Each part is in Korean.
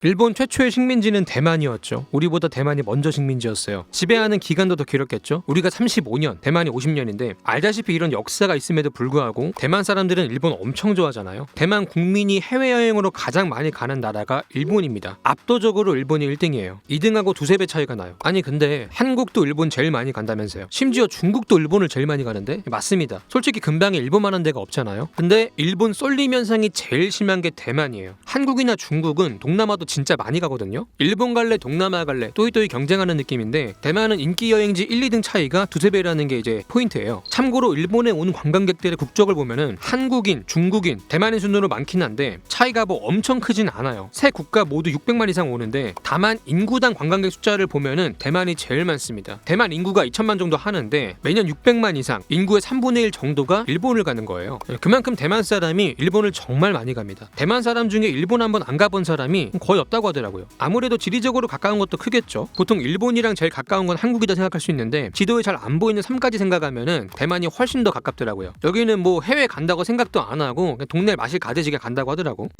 일본 최초의 식민지는 대만이었죠. 우리보다 대만이 먼저 식민지였어요. 지배하는 기간도 더 길었겠죠. 우리가 35년, 대만이 50년인데 알다시피 이런 역사가 있음에도 불구하고 대만 사람들은 일본 엄청 좋아하잖아요. 대만 국민이 해외여행으로 가장 많이 가는 나라가 일본입니다. 압도적으로 일본이 1등이에요. 2등하고 두세 배 차이가 나요. 아니 근데 한국도 일본 제일 많이 간다면서요. 심지어 중국도 일본을 제일 많이 가는데 맞습니다. 솔직히 근방에 일본만한 데가 없잖아요. 근데 일본 쏠림 현상이 제일 심한 게 대만이에요. 한국이나 중국은 동남아도 진짜 많이 가거든요. 일본 갈래 동남아 갈래 또이또이 경쟁하는 느낌인데 대만은 인기 여행지 1, 2등 차이가 두세 배라는 게 이제 포인트예요. 참고로 일본에 온 관광객들의 국적을 보면은 한국인, 중국인, 대만인 순으로 많긴 한데 차이가 뭐 엄청 크진 않아요. 세 국가 모두 600만 이상 오는데 다만 인구당 관광객 숫자를 보면은 대만이 제일 많습니다. 대만 인구가 2천만 정도 하는데 매년 600만 이상, 인구의 3분의 1 정도가 일본을 가는 거예요. 그만큼 대만 사람이 일본을 정말 많이 갑니다. 대만 사람 중에 일본 한번 안 가본 사람이 거의 없다고 하더라고요. 아무래도 지리적으로 가까운 것도 크겠죠. 보통 일본이랑 제일 가까운 건 한국이다 생각할 수 있는데 지도에 잘 안 보이는 섬까지 생각하면은 대만이 훨씬 더 가깝더라고요. 여기는 뭐 해외 간다고 생각도 안 하고 그냥 동네 마실 가듯이 간다고 하더라고.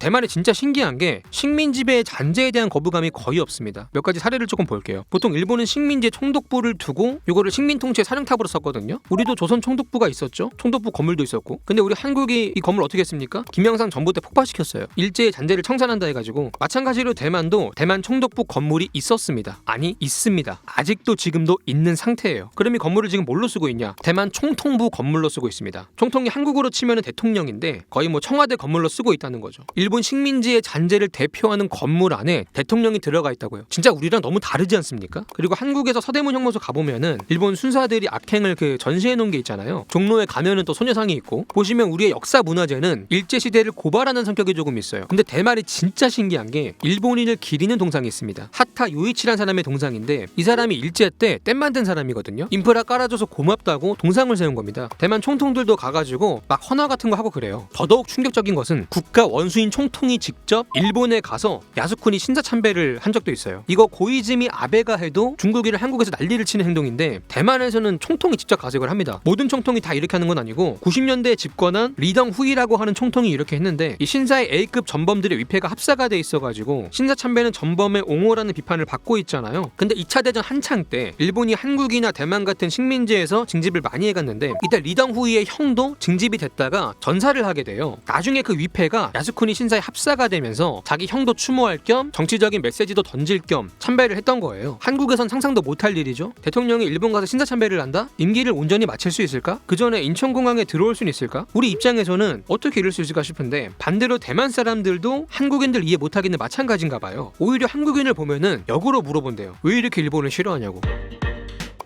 대만이 진짜 신기한 게 식민 지배의 잔재에 대한 거부감이 거의 없습니다. 몇 가지 사례를 조금 볼게요. 보통 일본은 식민지에 총독부를 두고 이거를 식민통치의 사령탑으로 썼거든요. 우리도 조선 총독부가 있었죠. 총독부 건물도 있었고. 근데 우리 한국이 이 건물 어떻게 했습니까? 김영삼 정부 때 폭파시켰어요. 일제의 잔재를 청산한다 해가지고. 마찬가지로 대만도 대만 총독부 건물이 있었습니다. 아니 있습니다. 아직도 지금도 있는 상태예요. 그럼 이 건물을 지금 뭘로 쓰고 있냐? 대만 총통부 건물로 쓰고 있습니다. 총통이 한국으로 치면 대통령인데 거의 뭐 청와대 건물로 쓰고 있다는 거죠. 일본 식민지의 잔재를 대표하는 건물 안에 대통령이 들어가 있다고요. 진짜 우리랑 너무 다르지 않습니까? 그리고 한국에서 서대문 형무소 가보면은 일본 순사들이 악행을 전시해 놓은 게 있잖아요. 종로에 가면은 또 소녀상이 있고 보시면 우리의 역사 문화재는 일제시대를 고발하는 성격이 조금 있어요. 근데 대만이 진짜 신기한 게 일본인을 기리는 동상이 있습니다. 하타 요이치란 사람의 동상인데 이 사람이 일제 때 댐 만든 사람이거든요. 인프라 깔아줘서 고맙다고 동상을 세운 겁니다. 대만 총통들도 가가지고 막 헌화 같은 거 하고 그래요. 더더욱 충격적인 것은 국가 원수인 총통이 직접 일본에 가서 야스쿠니 신사참배를 한 적도 있어요. 이거 고이즈미 아베가 해도 중국인을 한국에서 난리를 치는 행동인데 대만에서는 총통이 직접 가서 이걸 합니다. 모든 총통이 다 이렇게 하는 건 아니고 90년대에 집권한 리덩 후이라고 하는 총통이 이렇게 했는데 이 신사의 A급 전범들의 위패가 합사가 돼 있어가지고 신사참배는 전범의 옹호라는 비판을 받고 있잖아요. 근데 2차 대전 한창 때 일본이 한국이나 대만 같은 식민지에서 징집을 많이 해갔는데 이때 리덩 후이의 형도 징집이 됐다가 전사를 하게 돼요. 나중에 그 위패가 야스쿠니 신사에 합사가 되면서 자기 형도 추모할 겸 정치적인 메시지도 던질 겸 참배를 했던 거예요. 한국에선 상상도 못할 일이죠. 대통령이 일본 가서 신사 참배를 한다? 임기를 온전히 마칠 수 있을까? 그 전에 인천공항에 들어올 수는 있을까? 우리 입장에서는 어떻게 이럴 수 있을까 싶은데 반대로 대만 사람들도 한국인들 이해 못하기는 마찬가지인가 봐요. 오히려 한국인을 보면은 역으로 물어본대요. 왜 이렇게 일본을 싫어하냐고.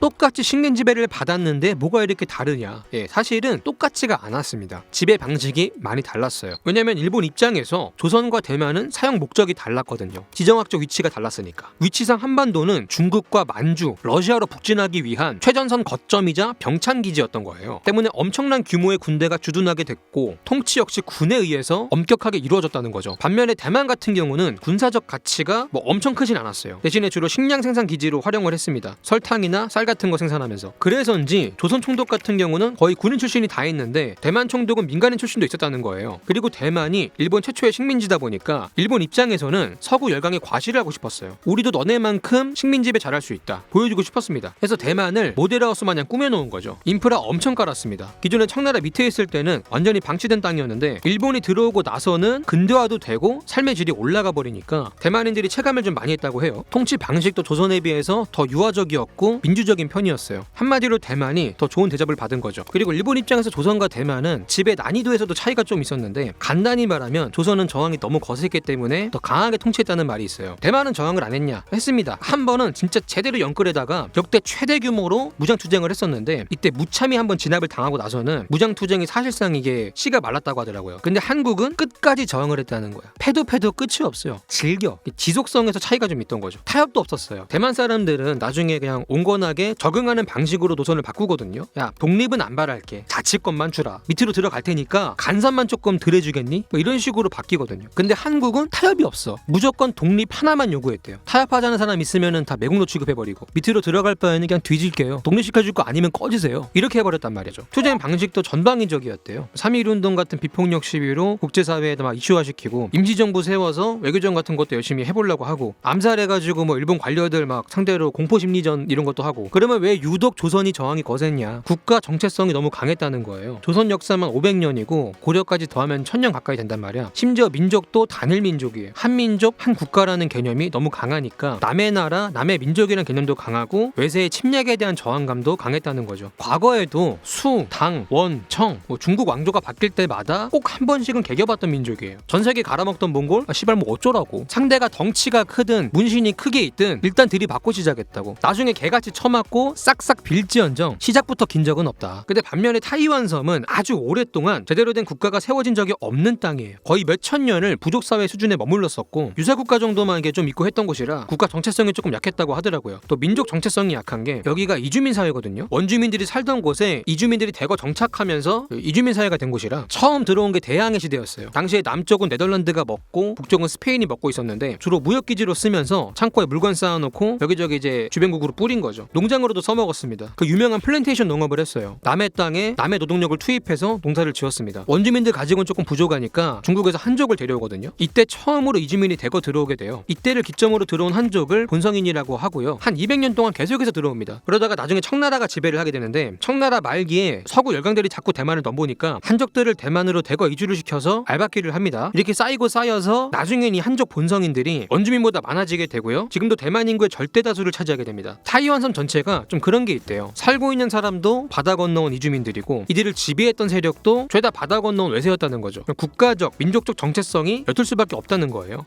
똑같이 식민 지배를 받았는데 뭐가 이렇게 다르냐? 사실은 똑같지가 않았습니다. 지배 방식이 많이 달랐어요. 왜냐면 일본 입장에서 조선과 대만은 사용 목적이 달랐거든요. 지정학적 위치가 달랐으니까. 위치상 한반도는 중국과 만주, 러시아로 북진하기 위한 최전선 거점이자 병참기지였던 거예요. 때문에 엄청난 규모의 군대가 주둔하게 됐고 통치 역시 군에 의해서 엄격하게 이루어졌다는 거죠. 반면에 대만 같은 경우는 군사적 가치가 뭐 엄청 크진 않았어요. 대신에 주로 식량 생산 기지로 활용을 했습니다. 설탕이나 쌀 같은 거 생산하면서. 그래서인지 조선 총독 같은 경우는 거의 군인 출신이 다 있는데 대만 총독은 민간인 출신도 있었다는 거예요. 그리고 대만이 일본 최초의 식민지다 보니까 일본 입장에서는 서구 열강에 과시를 하고 싶었어요. 우리도 너네만큼 식민지배 잘할 수 있다 보여주고 싶었습니다. 그래서 대만을 모델하우스 마냥 꾸며놓은 거죠. 인프라 엄청 깔았습니다. 기존에 청나라 밑에 있을 때는 완전히 방치된 땅이었는데 일본이 들어오고 나서는 근대화도 되고 삶의 질이 올라가 버리니까 대만인들이 체감을 좀 많이 했다고 해요. 통치 방식도 조선에 비해서 더 유화적이었고 민주적인 편이었어요. 한마디로 대만이 더 좋은 대접을 받은 거죠. 그리고 일본 입장에서 조선과 대만은 지배 난이도에서도 차이가 좀 있었는데 간단히 말하면 조선은 저항이 너무 거셌기 때문에 더 강하게 통치했다는 말이 있어요. 대만은 저항을 안 했냐? 했습니다. 한 번은 진짜 제대로 영끌에다가 역대 최대 규모로 무장투쟁을 했었는데 이때 무참히 한번 진압을 당하고 나서는 무장투쟁이 사실상 이게 씨가 말랐다고 하더라고요. 근데 한국은 끝까지 저항을 했다는 거야. 패도 끝이 없어요. 즐겨. 지속성에서 차이가 좀 있던 거죠. 타협도 없었어요. 대만 사람들은 나중에 그냥 온건하게 거기에 적응하는 방식으로 노선을 바꾸거든요. 야, 독립은 안 바랄게. 자치권만 주라. 밑으로 들어갈 테니까 간섭만 조금 덜 해주겠니? 뭐 이런 식으로 바뀌거든요. 근데 한국은 타협이 없어. 무조건 독립 하나만 요구했대요. 타협하자는 사람 있으면은 다 매국노 취급해버리고 밑으로 들어갈 바에는 그냥 뒤질게요. 독립시켜줄 거 아니면 꺼지세요. 이렇게 해버렸단 말이죠. 투쟁 방식도 전방위적이었대요. 3.1운동 같은 비폭력 시위로 국제사회에다 막 이슈화시키고 임시정부 세워서 외교전 같은 것도 열심히 해보려고 하고 암살해가지고 뭐 일본 관료들 막 상대로 공포심리전 이런 것도 하고. 그러면 왜 유독 조선이 저항이 거셌냐? 국가 정체성이 너무 강했다는 거예요. 조선 역사만 500년이고 고려까지 더하면 1000년 가까이 된단 말이야. 심지어 민족도 단일 민족이에요. 한 민족 한 국가라는 개념이 너무 강하니까 남의 나라 남의 민족이라는 개념도 강하고 외세의 침략에 대한 저항감도 강했다는 거죠. 과거에도 수, 당, 원, 청 뭐 중국 왕조가 바뀔 때마다 꼭 한 번씩은 개겨봤던 민족이에요. 전 세계 갈아먹던 몽골? 씨발 뭐 어쩌라고. 상대가 덩치가 크든 문신이 크게 있든 일단 들이받고 시작했다고. 나중에 개같이 처맞고 싹싹 빌지언정 시작부터 긴 적은 없다. 근데 반면에 타이완 섬은 아주 오랫동안 제대로 된 국가가 세워진 적이 없는 땅이에요. 거의 몇천 년을 부족사회 수준에 머물렀었고 유사국가 정도만 이게 좀 있고 했던 곳이라 국가 정체성이 조금 약했다고 하더라고요. 또 민족 정체성이 약한 게 여기가 이주민 사회거든요. 원주민들이 살던 곳에 이주민들이 대거 정착하면서 이주민 사회가 된 곳이라 처음 들어온 게 대항해 시대였어요. 당시에 남쪽은 네덜란드가 먹고 북쪽은 스페인이 먹고 있었는데 주로 무역기지로 쓰면서 창고에 물건 쌓아놓고 여기저기 이제 주변국으로 뿌린 거죠. 농장으로도 써먹었습니다. 그 유명한 플랜테이션 농업을 했어요. 남의 땅에 남의 노동력을 투입해서 농사를 지었습니다. 원주민들 가지고는 조금 부족하니까 중국에서 한족을 데려오거든요. 이때 처음으로 이주민이 대거 들어오게 돼요. 이때를 기점으로 들어온 한족을 본성인이라고 하고요. 한 200년 동안 계속해서 들어옵니다. 그러다가 나중에 청나라가 지배를 하게 되는데 청나라 말기에 서구 열강들이 자꾸 대만을 넘보니까 한족들을 대만으로 대거 이주를 시켜서 알박기를 합니다. 이렇게 쌓이고 쌓여서 나중엔 이 한족 본성인들이 원주민보다 많아지게 되고요. 지금도 대만 인구의 절대 다수를 차지하게 됩니다. 타이완섬 전체가 좀 그런 게 있대요. 살고 있는 사람도 바다 건너온 이주민들이고 이들을 지배했던 세력도 죄다 바다 건너온 외세였다는 거죠. 국가적, 민족적 정체성이 옅을 수밖에 없다는 거예요.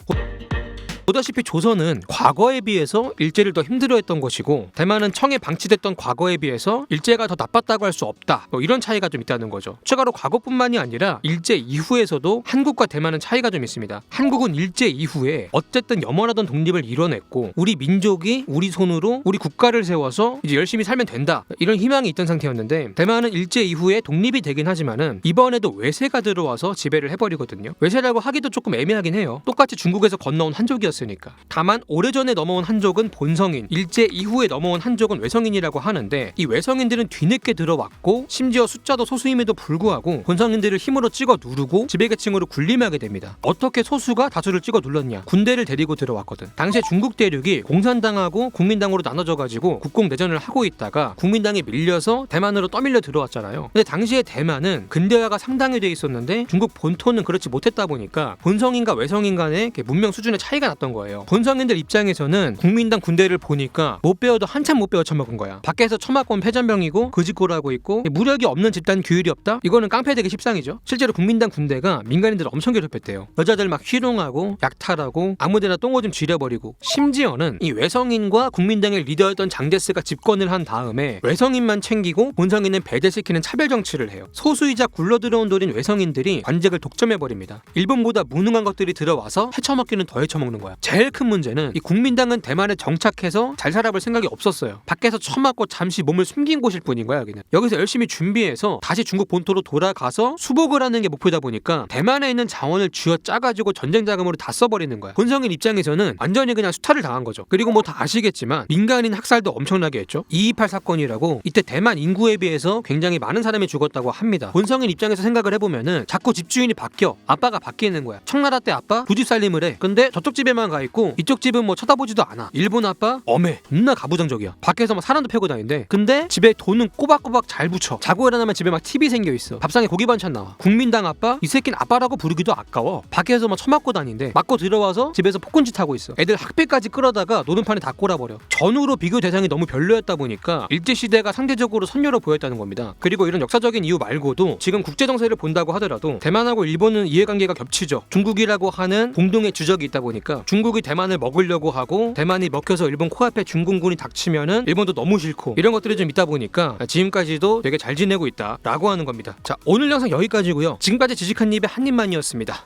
보다시피 조선은 과거에 비해서 일제를 더 힘들어했던 것이고 대만은 청에 방치됐던 과거에 비해서 일제가 더 나빴다고 할 수 없다. 뭐 이런 차이가 좀 있다는 거죠. 추가로 과거뿐만이 아니라 일제 이후에서도 한국과 대만은 차이가 좀 있습니다. 한국은 일제 이후에 어쨌든 염원하던 독립을 이뤄냈고 우리 민족이 우리 손으로 우리 국가를 세워서 이제 열심히 살면 된다. 이런 희망이 있던 상태였는데 대만은 일제 이후에 독립이 되긴 하지만은 이번에도 외세가 들어와서 지배를 해버리거든요. 외세라고 하기도 조금 애매하긴 해요. 똑같이 중국에서 건너온 한족이었으니까. 다만 오래전에 넘어온 한족은 본성인, 일제 이후에 넘어온 한족은 외성인이라고 하는데 이 외성인들은 뒤늦게 들어왔고 심지어 숫자도 소수임에도 불구하고 본성인들을 힘으로 찍어 누르고 지배계층으로 군림하게 됩니다. 어떻게 소수가 다수를 찍어 눌렀냐? 군대를 데리고 들어왔거든. 당시에 중국 대륙이 공산당하고 국민당으로 나눠져가지고 국공내전을 하고 있다가 국민당이 밀려서 대만으로 떠밀려 들어왔잖아요. 근데 당시에 대만은 근대화가 상당히 돼 있었는데 중국 본토는 그렇지 못했다 보니까 본성인과 외성인 간의 문명 수준의 차이가 났던 거예요. 본성인들 입장에서는 국민당 군대를 보니까 못 배워도 한참 못 배워 처먹은 거야. 밖에서 처맞고 온 패잔병이고 거짓골하고 있고 무력이 없는 집단 규율이 없다? 이거는 깡패되기 십상이죠. 실제로 국민당 군대가 민간인들을 엄청 괴롭혔대요. 여자들 막 희롱하고 약탈하고 아무데나 똥오줌 쥐려버리고 심지어는 이 외성인과 국민당의 리더였던 장제스가 집권을 한 다음에 외성인만 챙기고 본성인은 배제시키는 차별 정치를 해요. 소수이자 굴러들어온 돌인 외성인들이 관직을 독점해버립니다. 일본보다 무능한 것들이 들어와서 헤쳐먹기는 더 헤쳐먹는 거야. 제일 큰 문제는 이 국민당은 대만에 정착해서 잘 살아볼 생각이 없었어요. 밖에서 처맞고 잠시 몸을 숨긴 곳일 뿐인 거야. 여기서 열심히 준비해서 다시 중국 본토로 돌아가서 수복을 하는 게 목표다 보니까 대만에 있는 자원을 쥐어짜가지고 전쟁 자금으로 다 써버리는 거야. 본성인 입장에서는 완전히 그냥 수탈을 당한 거죠. 그리고 뭐 다 아시겠지만 민간인 학살도 엄청나게 했죠. 228 사건이라고 이때 대만 인구에 비해서 굉장히 많은 사람이 죽었다고 합니다. 본성인 입장에서 생각을 해보면은 자꾸 집주인이 바뀌어. 아빠가 바뀌는 거야. 청나라 때 아빠 부집 살림을 해. 근데 저쪽 집에만 가 있고 이쪽 집은 뭐 쳐다보지도 않아. 일본 아빠 엄해. 존나 가부장적이야. 밖에서 막 사람도 패고 다니는데 근데 집에 돈은 꼬박꼬박 잘 붙여. 자고 일어나면 집에 막 TV 생겨 있어. 밥상에 고기 반찬 나와. 국민당 아빠 이 새끼는 아빠라고 부르기도 아까워. 밖에서 막 처맞고 다니는데 맞고 들어와서 집에서 폭군짓 하고 있어. 애들 학비까지 끌어다가 노는판에 다 꼬라버려. 전후로 비교 대상이 너무 별로였다 보니까 일제시대가 상대적으로 선녀로 보였다는 겁니다. 그리고 이런 역사적인 이유 말고도 지금 국제정세를 본다고 하더라도 대만하고 일본은 이해관계가 겹치죠. 중국이라고 하는 공동의 주적이 있다 보니까 중국이 대만을 먹으려고 하고 대만이 먹혀서 일본 코앞에 중공군이 닥치면은 일본도 너무 싫고 이런 것들이 좀 있다 보니까 지금까지도 되게 잘 지내고 있다라고 하는 겁니다. 자, 오늘 영상 여기까지고요. 지금까지 지식한 입의 한 입만이었습니다.